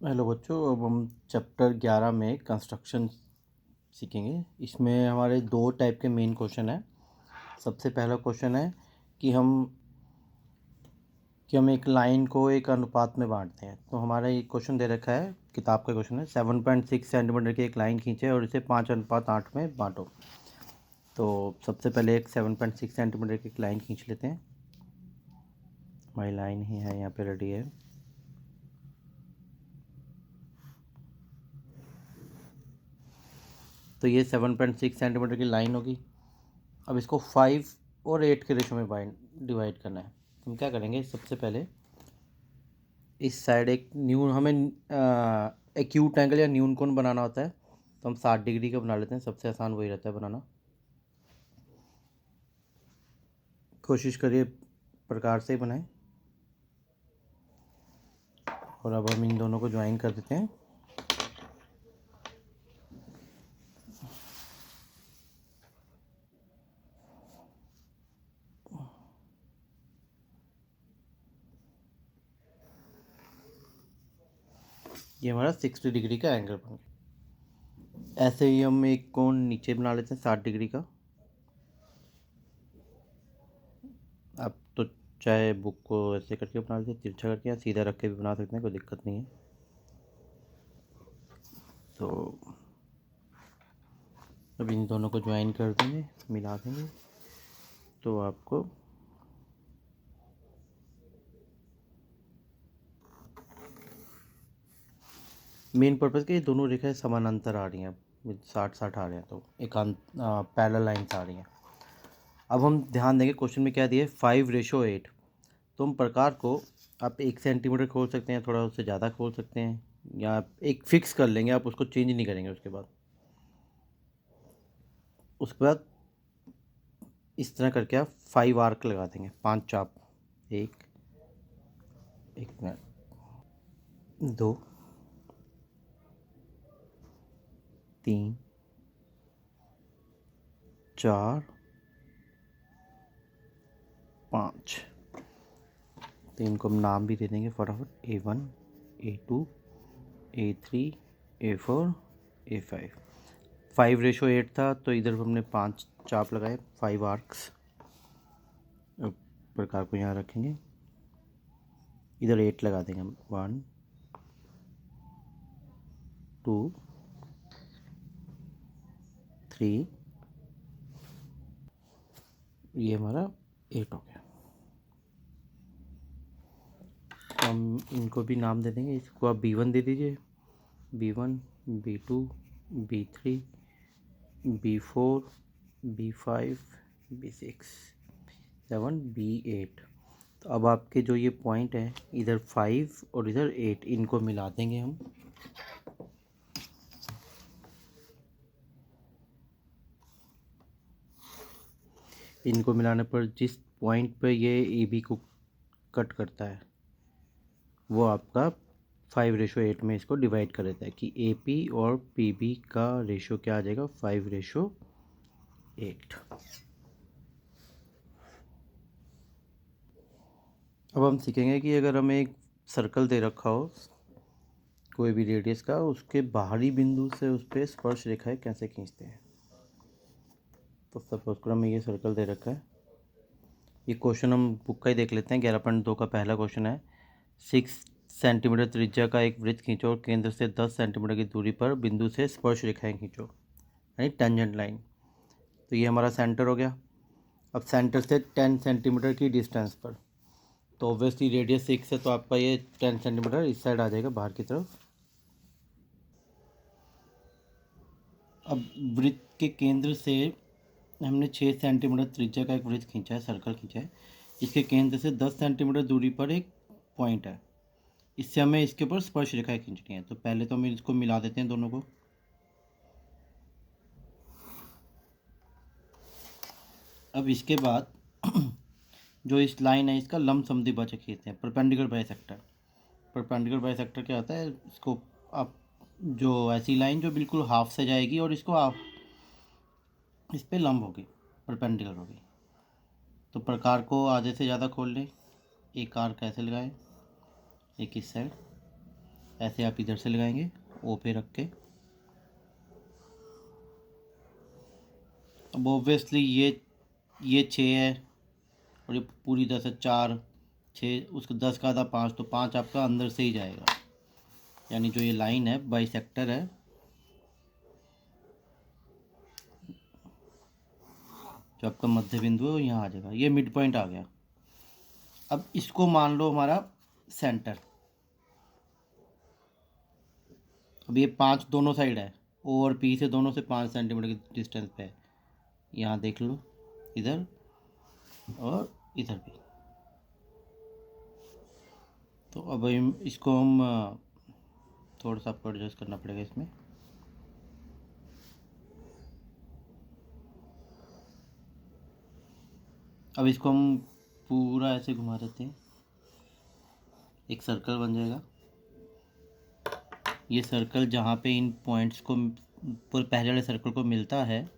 Hello बच्चों, अब हम चैप्टर 11 में कंस्ट्रक्शन सीखेंगे। इसमें हमारे दो टाइप के मेन क्वेश्चन हैं। सबसे पहला क्वेश्चन है कि हम एक लाइन को एक अनुपात में बांटते हैं। तो हमारा ये क्वेश्चन दे रखा है, किताब का क्वेश्चन है, 7.6 सेंटीमीटर की एक लाइन खींचे और इसे 5:8 में बांटो। तो सबसे पहले एक 7.6 सेंटीमीटर की एक लाइन खींच लेते हैं। हमारी लाइन ही है, यहाँ पे रेडी है। तो ये 7.6 सेंटीमीटर की लाइन होगी। अब इसको 5 और 8 के रेशो में डिवाइड करना है। हम क्या करेंगे, सबसे पहले इस साइड एक हमें एक्यूट एंगल या न्यून कोण बनाना होता है। तो हम 60 डिग्री का बना लेते हैं, सबसे आसान वही रहता है बनाना। कोशिश करिए प्रकार से ही बनाएं। और अब हम इन दोनों को ज्वाइन कर देते हैं। ये हमारा 60 डिग्री का एंगल बन गया। ऐसे ही हम एक कोण नीचे बना लेते हैं 60 डिग्री का। आप तो चाहे बुक को ऐसे करके बना लेते हैं, तिरछा करके, या सीधा रख के भी बना सकते हैं, कोई दिक्कत नहीं है। तो अब इन दोनों को ज्वाइन कर देंगे, मिला देंगे। तो आपको मेन पर्पज़ कि ये दोनों रेखाएं समानांतर आ रही हैं, 60-60 आ रहे हैं, तो एक पैरेलल लाइन्स आ रही हैं। अब हम ध्यान देंगे क्वेश्चन में क्या दिया है, 5:8। तो हम प्रकार को आप 1 सेंटीमीटर खोल सकते हैं, थोड़ा उससे ज़्यादा खोल सकते हैं, या एक फिक्स कर लेंगे, आप उसको चेंज नहीं करेंगे। उसके बाद इस तरह करके आप 5 आर्क लगा देंगे, 5 चाप। एक मिनट, 2, 3, 4, 5। तो इनको हम नाम भी दे देंगे फटाफट, A1, A2, A3, A4, A5। 5:8 था, तो इधर हमने 5 चाप लगाए, 5 आर्क्स। अब प्रकार को यहाँ रखेंगे, इधर 8 लगा देंगे हम। 1, 2, 3, ये हमारा 8 हो गया। तो हम इनको भी नाम दे देंगे। इसको आप B1 दे दीजिए, B1, B2, B3, B4, B5, B6, 7, B8। तो अब आपके जो ये पॉइंट है, इधर 5 और इधर 8, इनको मिला देंगे हम। इनको मिलाने पर जिस पॉइंट पे ये AB को कट करता है, वो आपका 5:8 में इसको डिवाइड कर देता है, कि AP और PB का रेशो क्या आ जाएगा, 5:8। अब हम सीखेंगे कि अगर हमें एक सर्कल दे रखा हो कोई भी रेडियस का, उसके बाहरी बिंदु से उस पर स्पर्श रेखाएं कैसे खींचते हैं। तो सपोज करो हमें ये सर्कल दे रखा है। ये क्वेश्चन हम बुक का ही देख लेते हैं। 11.2 का पहला क्वेश्चन है, 6 सेंटीमीटर त्रिज्या का एक वृत्त खींचो और केंद्र से 10 सेंटीमीटर की दूरी पर बिंदु से स्पर्श रेखाएं खींचो, यानी टेंजेंट लाइन। तो ये हमारा सेंटर हो गया। अब सेंटर से 10 सेंटीमीटर की डिस्टेंस पर, तो ऑब्वियसली रेडियस 6 है, तो आपका ये 10 सेंटीमीटर इस साइड आ जाएगा, बाहर की तरफ। अब वृत्त के केंद्र से हमने 6 सेंटीमीटर त्रिज्या का एक वृत्त खींचा है, सर्कल खींचा है। इसके केंद्र से 10 सेंटीमीटर दूरी पर एक पॉइंट है, इससे हमें इसके ऊपर स्पर्श रेखाएं खींचनी है। तो पहले तो हम इसको मिला देते हैं दोनों को। अब इसके बाद जो इस लाइन है, इसका लंब समद्विभाजक खींचते हैं, परपेंडिकुलर बाइसेक्टर। परपेंडिकुलर बाइसेक्टर क्या होता है, इसको आप जो ऐसी लाइन जो बिल्कुल हाफ से जाएगी और इसको आप इस पे लंब होगी, परपेंडिकुलर होगी। तो प्रकार को आधे से ज़्यादा खोल लें। एक आर्क ऐसे लगाएं, एक इस साइड, ऐसे आप इधर से लगाएंगे ओ पे रख के। अब ऑब्वियसली ये 6 है और ये पूरी 10 है, 4 6 उसका 10 का आधा 5, तो 5 आपका अंदर से ही जाएगा, यानी जो ये लाइन है बाइसेक्टर है, जो आपका मध्य बिंदु है वो यहाँ आ जाएगा। ये मिड पॉइंट आ गया। अब इसको मान लो हमारा सेंटर। अब ये 5 दोनों साइड है, ओ और पी से दोनों से 5 सेंटीमीटर की डिस्टेंस पे है। यहाँ देख लो, इधर और इधर भी। तो अब इसको हम थोड़ा सा आपको एडजस्ट करना पड़ेगा इसमें। अब इसको हम पूरा ऐसे घुमा देते हैं, एक सर्कल बन जाएगा। ये सर्कल जहाँ पे इन पॉइंट्स को पहले वाले सर्कल को मिलता है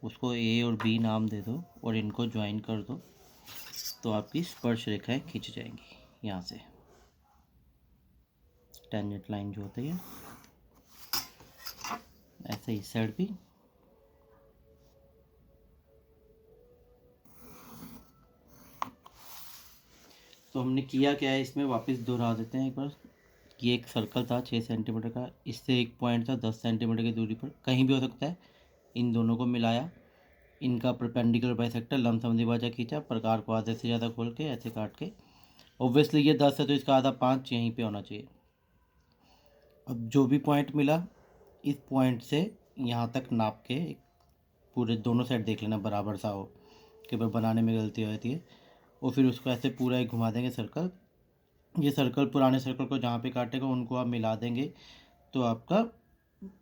उसको ए और बी नाम दे दो और इनको ज्वाइन कर दो, तो आपकी स्पर्श रेखाएं खींच जाएंगी यहाँ से। टेंजेंट लाइन जो होती है, ऐसे इस साइड भी। तो हमने किया क्या है, इसमें वापस दोहरा देते हैं एक बार। ये एक सर्कल था 6 सेंटीमीटर का, इससे एक पॉइंट था 10 सेंटीमीटर की दूरी पर, कहीं भी हो सकता है। इन दोनों को मिलाया, इनका परपेंडिकुलर बाइसेक्टर लमसम द्विभाजक खींचा, प्रकार को आधे से ज़्यादा खोल के ऐसे काट के। ऑब्वियसली ये 10 है तो इसका आधा 5 यहीं पे होना चाहिए। अब जो भी पॉइंट मिला, इस पॉइंट से यहाँ तक नाप के पूरे दोनों साइड देख लेना बराबर सा हो, कि भाई बनाने में गलती हो जाती है। और फिर उसको ऐसे पूरा एक घुमा देंगे सर्कल। ये सर्कल पुराने सर्कल को जहाँ पे काटेगा उनको आप मिला देंगे, तो आपका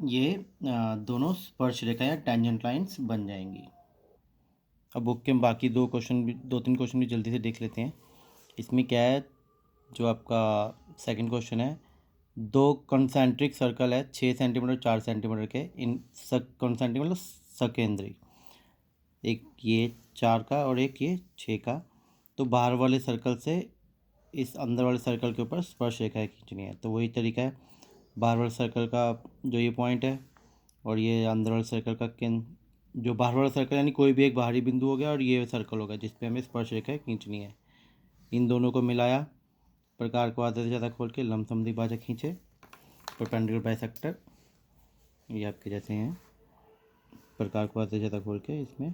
ये दोनों स्पर्श रेखा या टेंजेंट लाइंस बन जाएंगी। अब बुक के बाकी 2-3 क्वेश्चन भी जल्दी से देख लेते हैं। इसमें क्या है, जो आपका सेकंड क्वेश्चन है, 2 कंसेंट्रिक सर्कल है 6 सेंटीमीटर 4 सेंटीमीटर के, इन कंसेंट्रिक मतलब सकेंद्री, एक ये 4 का और एक ये 6 का। तो बाहर वाले सर्कल से इस अंदर वाले सर्कल के ऊपर स्पर्श रेखाएं खींचनी है। तो वही तरीका है, बाहर वाले सर्कल का जो ये पॉइंट है और ये अंदर वाले सर्कल का केंद्र, जो बाहर वाला सर्कल यानी कोई भी एक बाहरी बिंदु हो गया और ये सर्कल होगा जिस पे हमें स्पर्श रेखाएं खींचनी है। इन दोनों को मिलाया, प्रकार को आधे से ज़्यादा खोल के लमसम द्विभाजक खींचे, परपेंडिकुलर बाइसेक्टर ये आपके जैसे हैं। प्रकार को आधे से ज़्यादा खोल के इसमें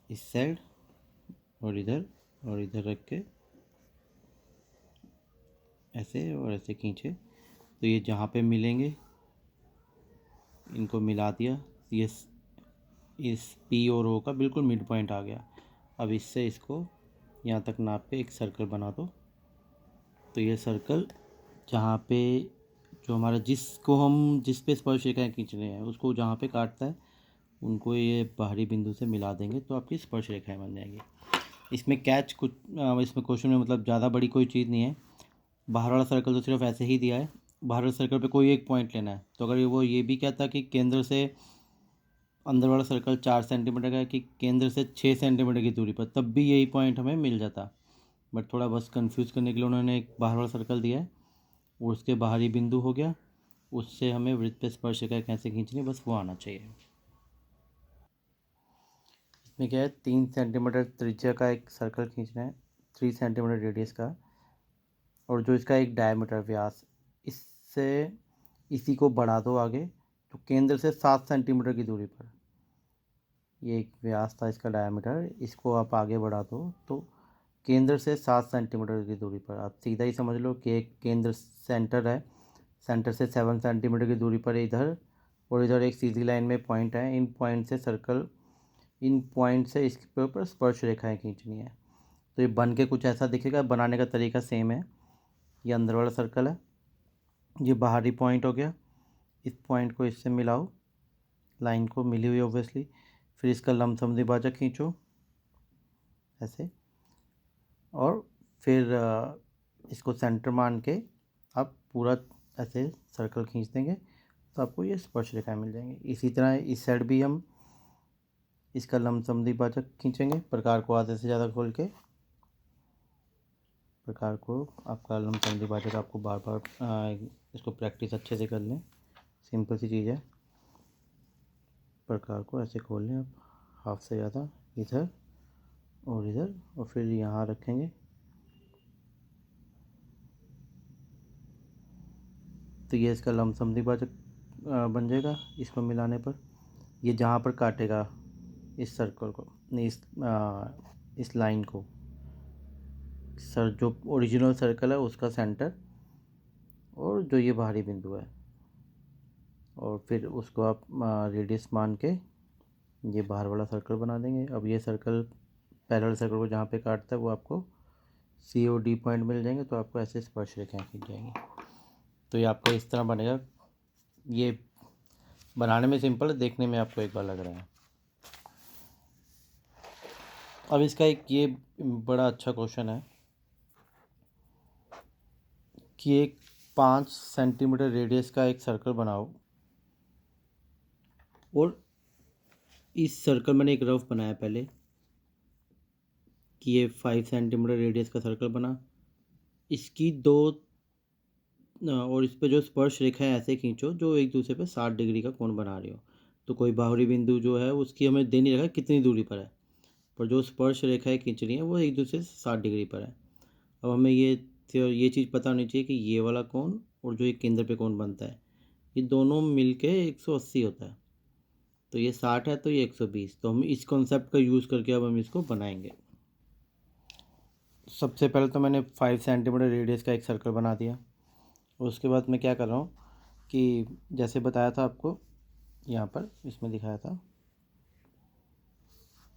इस साइड और इधर रख के ऐसे और ऐसे खींचे, तो ये जहाँ पे मिलेंगे इनको मिला दिया। ये इस पी और ओ का बिल्कुल मिड पॉइंट आ गया। अब इससे इसको यहाँ तक नाप के एक सर्कल बना दो। तो ये सर्कल जहाँ पे जो हमारा जिस पे स्पर्श रेखाएं खींचने हैं उसको जहाँ पे काटता है उनको ये बाहरी बिंदु से मिला देंगे, तो आपकी स्पर्श रेखाएं बन जाएंगी। इसमें कैच कुछ इसमें क्वेश्चन में मतलब ज़्यादा बड़ी कोई चीज़ नहीं है। बाहर वाला सर्कल तो सिर्फ ऐसे ही दिया है, बाहर वाले सर्कल पे कोई एक पॉइंट लेना है। तो अगर वो ये भी कहता कि केंद्र से अंदर वाला सर्कल 4 सेंटीमीटर का है कि केंद्र से 6 सेंटीमीटर की दूरी पर, तब भी यही पॉइंट हमें मिल जाता। बट थोड़ा बस कंफ्यूज करने के लिए उन्होंने एक बाहर वाला सर्कल दिया है और उसके बाहरी बिंदु हो गया, उससे हमें वृत्त पे स्पर्श रेखा कैसे खींचनी बस वो आना चाहिए। इसमें क्या है, 3 सेंटीमीटर त्रिज्या का एक सर्कल खींचना है, 3 सेंटीमीटर रेडियस का, और जो इसका एक डायमीटर व्यास, इससे इसी को बढ़ा दो आगे, तो केंद्र से 7 सेंटीमीटर की दूरी पर, ये एक व्यास था इसका डायमीटर, इसको आप आगे बढ़ा दो तो केंद्र से 7 सेंटीमीटर की दूरी पर, आप सीधा ही समझ लो कि एक केंद्र सेंटर है, सेंटर से 7 सेंटीमीटर की दूरी पर इधर और इधर एक सीधी लाइन में पॉइंट है। इन पॉइंट से इसके ऊपर स्पर्श रेखाएं खींचनी है। तो ये बन के कुछ ऐसा दिखेगा, बनाने का तरीका सेम है। ये अंदर वाला सर्कल है, ये बाहरी पॉइंट हो गया, इस पॉइंट को इससे मिलाओ, लाइन को मिली हुई ऑब्वियसली, फिर इसका लमसम द्विभाजक खींचो ऐसे, और फिर इसको सेंटर मान के आप पूरा ऐसे सर्कल खींच देंगे, तो आपको ये स्पर्श रेखाएं मिल जाएंगी। इसी तरह इस साइड भी हम इसका लमसम द्विभाजक खींचेंगे, प्रकार को आधे से ज़्यादा खोल के, प्रकार को आपका लंब समझी भाजक आपको बार बार इसको प्रैक्टिस अच्छे से कर लें। सिंपल सी चीज़ है। प्रकार को ऐसे खोल लें आप, हाफ से ज़्यादा इधर और फिर यहाँ रखेंगे। तो ये इसका लंब समझी भाजक बन जाएगा। इसको मिलाने पर ये जहाँ पर काटेगा इस सर्कल को, नहीं इस लाइन को, सर जो ओरिजिनल सर्कल है उसका सेंटर और जो ये बाहरी बिंदु है, और फिर उसको आप रेडियस मान के ये बाहर वाला सर्कल बना देंगे। अब ये सर्कल पैरेलल सर्कल को जहाँ पे काटता है वो आपको सी और डी पॉइंट मिल जाएंगे। तो आपको ऐसे स्पर्श रेखाएं खींच जाएंगी। तो ये आपका इस तरह बनेगा। ये बनाने में सिंपल है, देखने में आपको एक बार लग रहा है। अब इसका एक ये बड़ा अच्छा क्वेश्चन है कि एक 5 सेंटीमीटर रेडियस का एक सर्कल बनाओ और इस सर्कल मैंने एक रफ बनाया पहले कि ये 5 सेंटीमीटर रेडियस का सर्कल बना। इसकी दो और इस पे जो स्पर्श रेखा है ऐसे खींचो जो एक दूसरे पे 60 डिग्री का कोण बना रही हो। तो कोई बाहरी बिंदु जो है उसकी हमें दे नहीं रखा कितनी दूरी पर है, पर जो स्पर्श रेखाएं खींच रही हैं वो एक दूसरे से 60 डिग्री पर है। अब हमें ये चीज़ पता होनी चाहिए कि ये वाला कोण और जो एक केंद्र पे कोण बनता है ये दोनों मिलके 180 होता है। तो ये 60 है तो ये 120। तो हम इस कॉन्सेप्ट का यूज़ करके अब हम इसको बनाएंगे। सबसे पहले तो मैंने 5 सेंटीमीटर रेडियस का एक सर्कल बना दिया। उसके बाद मैं क्या कर रहा हूँ कि जैसे बताया था आपको, यहाँ पर इसमें दिखाया था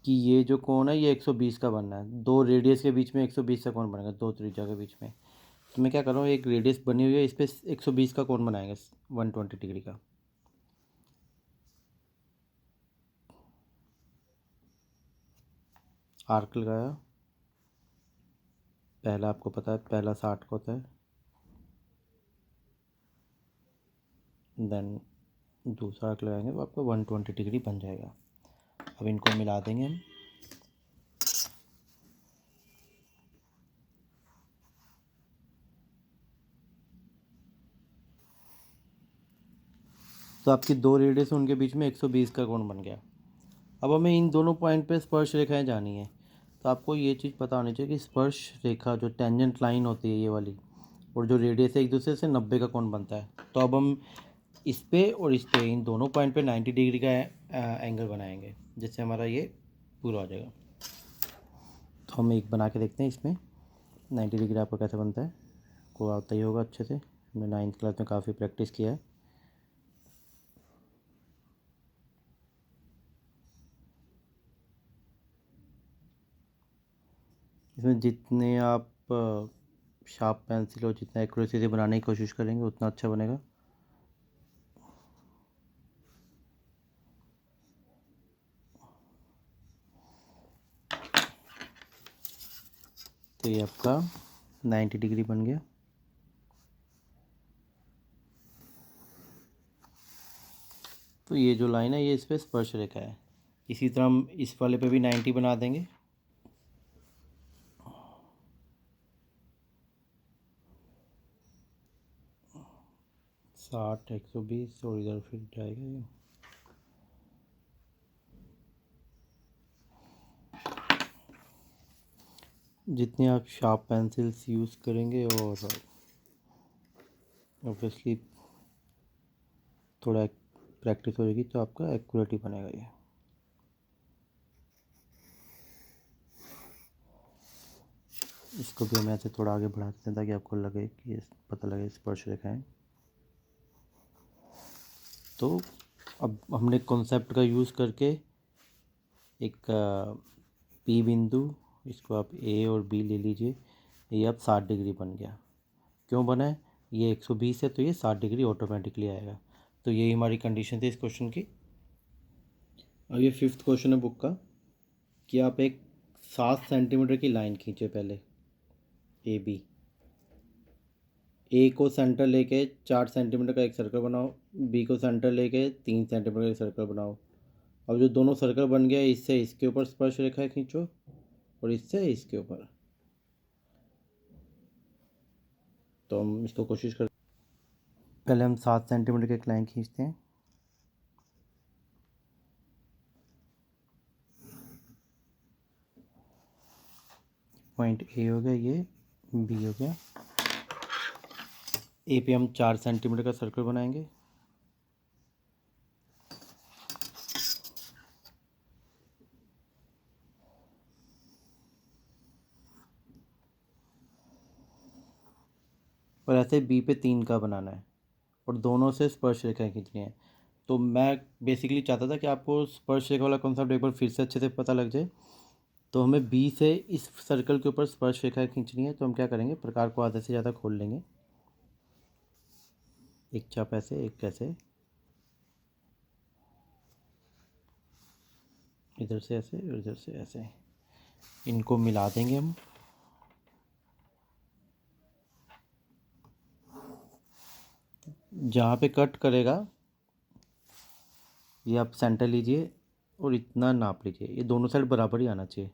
कि ये जो कोण है ये 120 का बनना है। दो रेडियस के बीच में 120 का कोण बनेगा, दो त्रिज्या के बीच में। तो मैं क्या कर रहा हूँ, एक रेडियस बनी हुई है, इस पर 120 का कोण बनाएंगे, 120 डिग्री का। आर्क लगाया। पहला आपको पता है, पहला 60 का होता है, देन दूसरा आर्क लगाएंगे तो आपका 120 डिग्री बन जाएगा। अब इनको मिला देंगे हम। तो आपकी दो रेडियस उनके बीच में 120 का कोण बन गया। अब हमें इन दोनों पॉइंट पे स्पर्श रेखाएं जानी है। तो आपको ये चीज़ पता होनी चाहिए कि स्पर्श रेखा जो टेंजेंट लाइन होती है ये वाली, और जो रेडियस है एक दूसरे से 90 का कोण बनता है। तो अब हम इस पे और इस पे इन दोनों पॉइंट पे 90 डिग्री का एंगल बनाएंगे जिससे हमारा ये पूरा हो जाएगा। तो हम एक बना के देखते हैं इसमें 90 डिग्री आपको कैसे बनता है, को आता ही होगा अच्छे से। हमने 9th क्लास में काफ़ी प्रैक्टिस किया है। इसमें जितने आप शार्प पेंसिल और जितना एक्यूरेसी से बनाने की कोशिश करेंगे उतना अच्छा बनेगा। तो ये आपका 90 डिग्री बन गया। तो ये जो लाइन है ये इस पर स्पर्श रेखा है। इसी तरह हम इस वाले पे भी 90 बना देंगे। साठ 120 और इधर फिर जाएगा ये। जितने आप शार्प पेंसिल्स यूज़ करेंगे और ऑब्वियसली थोड़ा प्रैक्टिस हो जाएगी तो आपका एक्यूरेट ही बनेगा ये। इसको भी हम ऐसे थोड़ा आगे बढ़ाते हैं ताकि आपको लगे कि पता लगे स्पर्श रेखाएं। तो अब हमने कॉन्सेप्ट का यूज़ करके एक पी बिंदु, इसको आप ए और बी ले लीजिए। ये अब 60 डिग्री बन गया। क्यों बना है, ये 120 है तो ये 60 डिग्री ऑटोमेटिकली आएगा। तो यही हमारी कंडीशन थी इस क्वेश्चन की। अब ये 5th क्वेश्चन है बुक का कि आप एक 7 सेंटीमीटर की लाइन खींचे पहले ए बी। ए को सेंटर लेके 4 सेंटीमीटर का एक सर्कल बनाओ, बी को सेंटर लेके 3 सेंटीमीटर का एक सर्कल बनाओ। अब जो दोनों सर्कल बन गया इससे इसके ऊपर स्पर्श रेखा खींचो और इससे इसके ऊपर। तो हम इसको कोशिश कर, पहले हम 7 सेंटीमीटर के एक लाइन खींचते हैं। पॉइंट ए हो गया, ये बी हो गया। ए पे हम 4 सेंटीमीटर का सर्कल बनाएंगे। और ऐसे बी पे 3 का बनाना है और दोनों से स्पर्श रेखाएं खींचनी है। तो मैं बेसिकली चाहता था कि आपको स्पर्श रेखा वाला कॉन्सेप्ट एक बार फिर से अच्छे से पता लग जाए। तो हमें बी से इस सर्कल के ऊपर स्पर्श रेखाएं खींचनी है। तो हम क्या करेंगे, प्रकार को आधे से ज़्यादा खोल लेंगे, एक चाप ऐसे, एक कैसे, इधर से ऐसे और इधर से ऐसे, इनको मिला देंगे हम। जहाँ पे कट करेगा ये आप सेंटर लीजिए और इतना नाप लीजिए, ये दोनों साइड बराबर ही आना चाहिए।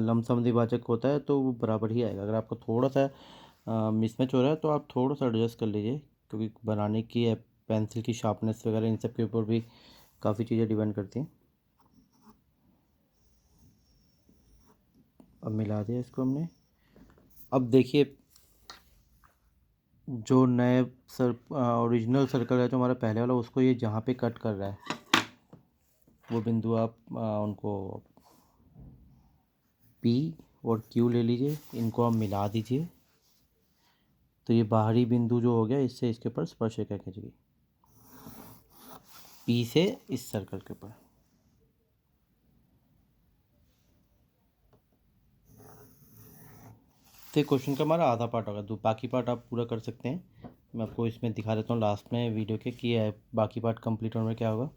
लमसम द्विभाजक होता है तो वो बराबर ही आएगा। अगर आपको थोड़ा सा मिसमैच हो रहा है तो आप थोड़ा सा एडजस्ट कर लीजिए, क्योंकि बनाने की पेंसिल की शार्पनेस वगैरह इन सब के ऊपर भी काफ़ी चीज़ें डिपेंड करती हैं। अब मिला दिया इसको हमने। अब देखिए, जो नए ओरिजिनल सर्कल है जो हमारा पहले वाला, उसको ये जहाँ पे कट कर रहा है वो बिंदु आप उनको P और Q ले लीजिए, इनको आप मिला दीजिए। तो ये बाहरी बिंदु जो हो गया, इससे इसके ऊपर स्पर्श रेखा खींचेगी P से इस सर्कल के ऊपर। तो क्वेश्चन का हमारा आधा पार्ट होगा, बाकी पार्ट आप पूरा कर सकते हैं। मैं आपको इसमें दिखा देता हूँ लास्ट में वीडियो के कि बाकी पार्ट कंप्लीट होने में क्या होगा।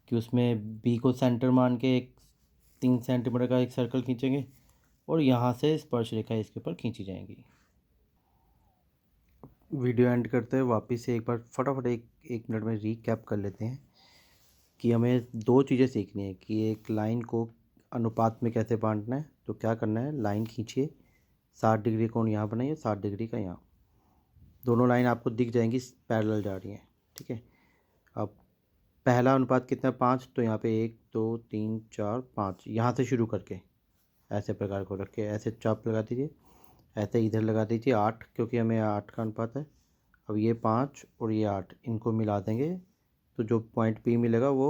कि उसमें बी को सेंटर मान के एक 3 सेंटीमीटर का एक सर्कल खींचेंगे और यहाँ से स्पर्श रेखा इसके ऊपर खींची जाएंगी। वीडियो एंड करते हुए वापस से एक बार फटाफट एक मिनट में रीकैप कर लेते हैं कि हमें 2 चीज़ें सीखनी है कि एक लाइन को अनुपात में कैसे बांटना है। तो क्या करना है, लाइन खींचिए, 60 डिग्री कोण यहाँ बनाइए, 60 डिग्री का यहाँ। दोनों लाइन आपको दिख जाएंगी पैरेलल जा रही हैं, ठीक है। अब पहला अनुपात कितना है, 5। तो यहाँ पे 1 2 3 4 5, यहाँ से शुरू करके ऐसे प्रकार को रख के ऐसे चाप लगा दीजिए। ऐसे इधर लगा दीजिए 8, क्योंकि हमें 8 का अनुपात है। अब ये 5 और ये 8 इनको मिला देंगे तो जो पॉइंट P मिलेगा वो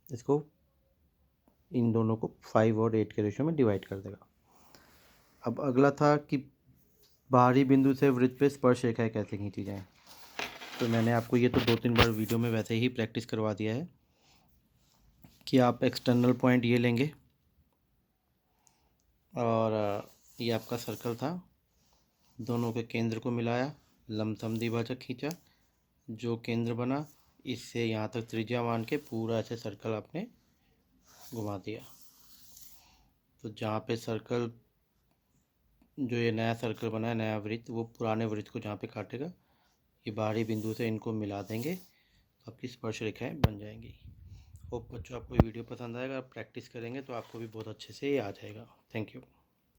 इसको, इन दोनों को 5 और 8 के रेशियो में डिवाइड कर देगा। अब अगला था कि बाहरी बिंदु से वृत्त पे स्पर्श रेखाएं कैसे खींची जाएं। तो मैंने आपको ये तो 2-3 बार वीडियो में वैसे ही प्रैक्टिस करवा दिया है कि आप एक्सटर्नल पॉइंट ये लेंगे और ये आपका सर्कल था, दोनों के केंद्र को मिलाया, लमसम द्विभाजक खींचा, जो केंद्र बना इससे यहाँ तक त्रिज्या मान के पूरा ऐसे सर्कल आपने घुमा दिया। तो जहाँ पे सर्कल, जो ये नया सर्कल बना है, नया वृत्त, वो पुराने वृत्त को जहाँ पे काटेगा, ये बाहरी बिंदु से इनको मिला देंगे तो आपकी स्पर्श रेखाएं बन जाएंगी। होप बच्चों आपको वीडियो पसंद आएगा, आप प्रैक्टिस करेंगे तो आपको भी बहुत अच्छे से ये आ जाएगा। Thank you.